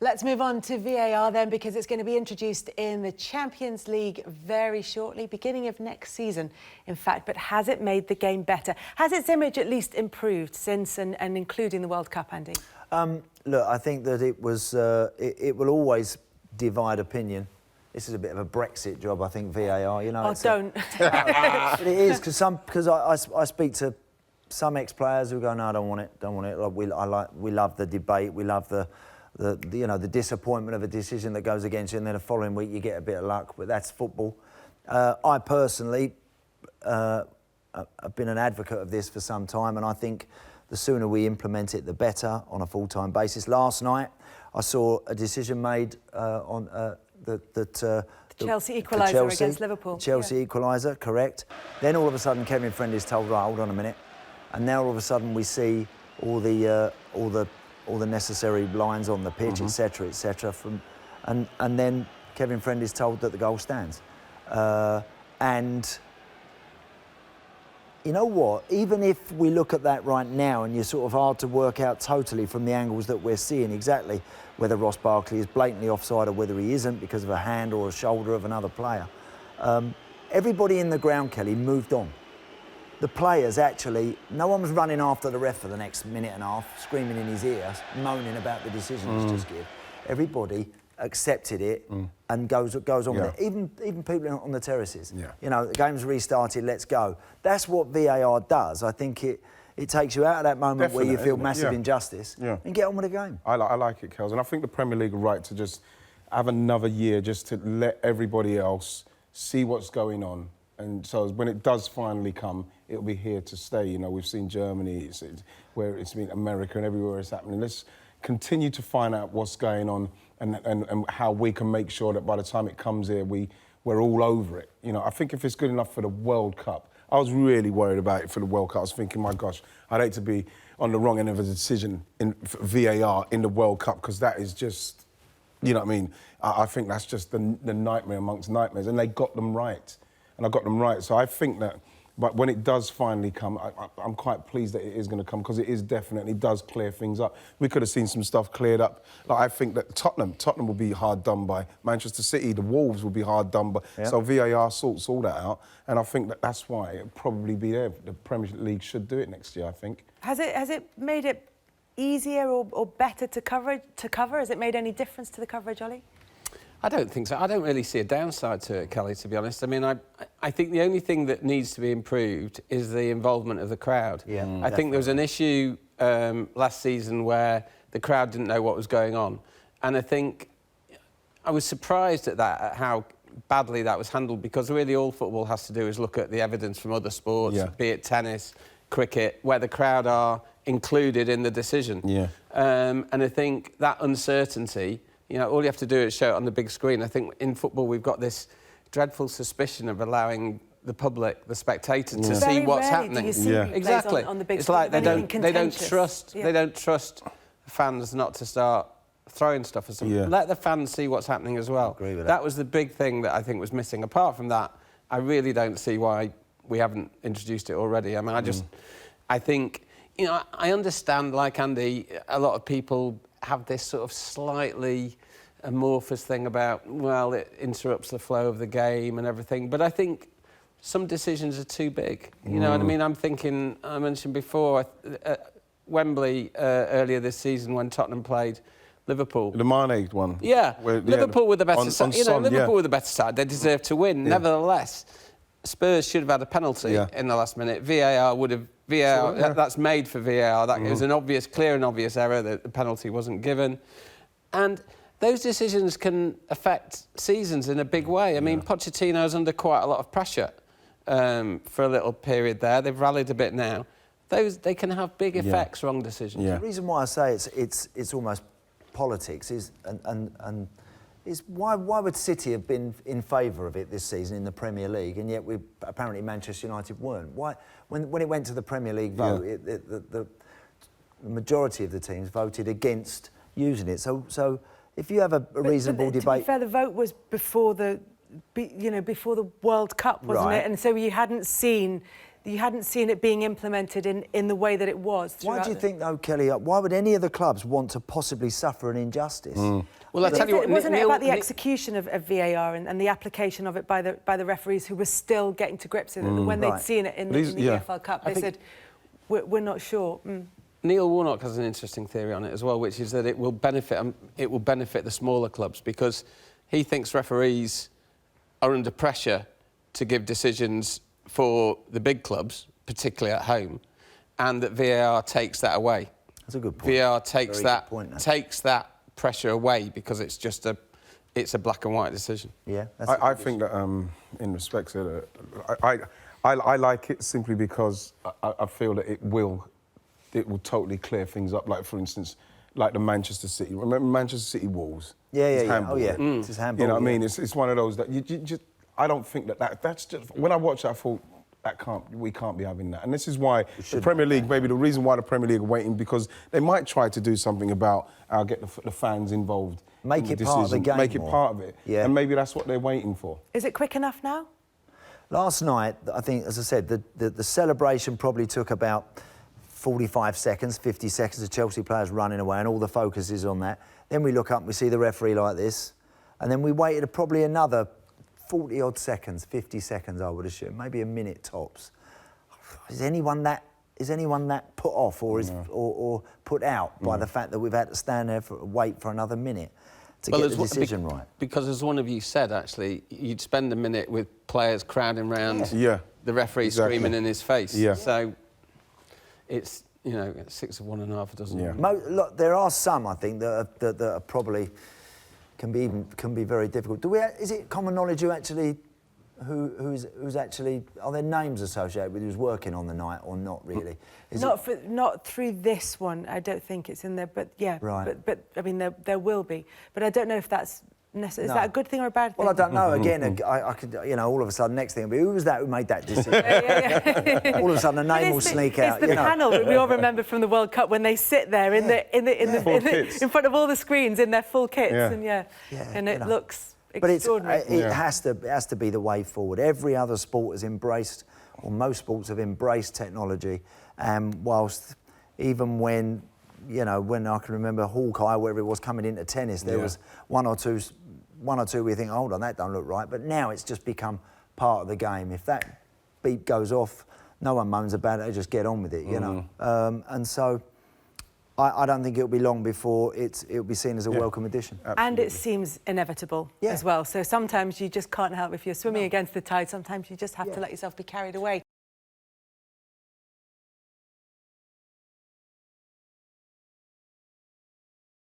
Let's move on to VAR then, because it's going to be introduced in the Champions League very shortly, beginning of next season, in fact. But has it made the game better? Has its image at least improved since and including the World Cup, Andy? Look, I think that it was. It will always divide opinion. This is a bit of a Brexit job, I think. VAR, you know. Oh, don't. But it is because I speak to some ex-players who go, no, I don't want it. Like, we love the debate. We love the disappointment of a decision that goes against you, and then the following week you get a bit of luck. But that's football. I personally have been an advocate of this for some time, and I think the sooner we implement it, the better on a full-time basis. Last night, I saw a decision made on the Chelsea equaliser against Liverpool. Chelsea equaliser, correct. Then all of a sudden, Kevin Friendly is told, right, hold on a minute, and now all of a sudden we see all the necessary lines on the pitch, etc., etc. And then Kevin Friend is told that the goal stands. And you know what? Even if we look at that right now, and you're sort of hard to work out totally from the angles that we're seeing exactly whether Ross Barkley is blatantly offside or whether he isn't because of a hand or a shoulder of another player. Everybody in the ground, Kelly, moved on. The players actually, no one was running after the ref for the next minute and a half, screaming in his ear, moaning about the decision he's just given. Everybody accepted it and goes on with it. Even people on the terraces. Yeah. You know, the game's restarted, let's go. That's what VAR does. I think it takes you out of that moment where you feel massive injustice and get on with the game. I like it, Kels, and I think the Premier League are right to just have another year just to let everybody else see what's going on. And so when it does finally come, it'll be here to stay. You know, we've seen Germany, where it's been America and everywhere it's happening. Let's continue to find out what's going on and how we can make sure that by the time it comes here, we're all over it. You know, I think if it's good enough for the World Cup, I was really worried about it for the World Cup. I was thinking, my gosh, I'd hate to be on the wrong end of a decision in VAR in the World Cup, because that is just, you know what I mean? I think that's just the nightmare amongst nightmares, and they got them right. And I got them right. So I think that, but when it does finally come, I'm quite pleased that it is going to come, because it is definitely does clear things up. We could have seen some stuff cleared up. Like, I think that Tottenham will be hard done by. Manchester City, the Wolves will be hard done by. Yeah. So VAR sorts all that out, and I think that's why it'll probably be there. The Premier League should do it next year, I think. Has it made it easier or better to cover? Has it made any difference to the coverage, Ollie? I don't think so. I don't really see a downside to it, Kelly, to be honest. I mean, I think the only thing that needs to be improved is the involvement of the crowd. Yeah, I think there was an issue last season where the crowd didn't know what was going on. And I think I was surprised at that, at how badly that was handled, because really all football has to do is look at the evidence from other sports, be it tennis, cricket, where the crowd are included in the decision. Yeah. And I think that uncertainty, you know, all you have to do is show it on the big screen. I think in football we've got this dreadful suspicion of allowing the public, the spectators, to see what's happening. Exactly. On the big screen. It's like they don't trust fans not to start throwing stuff at them. Let the fans see what's happening as well. I agree with that. That was the big thing that I think was missing. Apart from that, I really don't see why we haven't introduced it already. I mean, I think, you know, I understand, like Andy, a lot of people have this sort of slightly amorphous thing about, well, it interrupts the flow of the game and everything. But I think some decisions are too big. You know what I mean? I'm thinking, I mentioned before, Wembley earlier this season when Tottenham played Liverpool. The Mane one. Yeah, Liverpool were the better side. You know, Liverpool were the better side. They deserved to win. Nevertheless, Spurs should have had a penalty in the last minute. VAR would have. That's made for VAR. It was an clear and obvious error that the penalty wasn't given. And those decisions can affect seasons in a big way. I mean, Pochettino's under quite a lot of pressure for a little period there. They've rallied a bit now. They can have big effects, wrong decisions. The reason why I say it's almost politics is why would City have been in favour of it this season in the Premier League, and yet apparently Manchester United weren't? Why, when it went to the Premier League vote, the majority of the teams voted against using it. So if you have a reasonable debate, to be fair, the vote was before the World Cup, wasn't it? And so you hadn't seen you hadn't seen it being implemented in the way that it was. Why do you think, though, Kelly, why would any of the clubs want to possibly suffer an injustice? Well, I tell you what, wasn't it about the execution of VAR and the application of it by the referees who were still getting to grips with it? When they'd seen it in the EFL Cup, they said, we're not sure. Neil Warnock has an interesting theory on it as well, which is that it will benefit the smaller clubs, because he thinks referees are under pressure to give decisions for the big clubs, particularly at home, and that VAR takes that away. That's a good point. VAR takes that pressure away because it's just a black and white decision. Yeah, I think that in respect to that, I like it simply because I feel that it will totally clear things up. Like, for instance, like the Manchester City. Remember Manchester City Wolves? Yeah. Oh, yeah. It's just handball. You know what I mean? It's one of those that you just... I don't think that's just... When I watched that, I thought, we can't be having that. And this is why the Premier League, maybe the reason why the Premier League are waiting, because they might try to do something about get the fans involved. Make it part of the game. Make it part of it. Yeah. And maybe that's what they're waiting for. Is it quick enough now? Last night, I think, as I said, the celebration probably took about 45 seconds, 50 seconds of Chelsea players running away, and all the focus is on that. Then we look up and we see the referee like this, and then we waited probably another 40-odd seconds, 50 seconds, I would assume, maybe a minute tops. Is anyone that put off or put out by the fact that we've had to stand there wait for another minute to get the decision right? Because as one of you said, actually, you'd spend a minute with players crowding round the referee screaming in his face. Yeah. So it's, 6 of one and a half a dozen. Yeah. Look, there are some, I think, that are probably can be very difficult. Is it common knowledge who's actually, are there names associated with who's working on the night or not really? Not through this one. I don't think it's in there, but yeah. Right. But I mean, there will be. But I don't know if that's necessary. Is that a good thing or a bad thing? Well, I don't know. Again, I could, all of a sudden, next thing will be, who was that who made that decision? All of a sudden, a name will sneak out. It's the panel that we all remember from the World Cup when they sit there in front of all the screens in their full kits, and it looks extraordinary. But it has to be the way forward. Every other sport has embraced, or most sports have embraced technology, whilst even when I can remember Hawkeye, wherever it was, coming into tennis, there was one or two we think, hold on, that don't look right. But now it's just become part of the game. If that beep goes off, no one moans about it, they just get on with it, you know. And so I don't think it'll be long before it'll be seen as a welcome addition. Absolutely. And it seems inevitable as well. So sometimes you just can't help, if you're swimming against the tide, sometimes you just have to let yourself be carried away.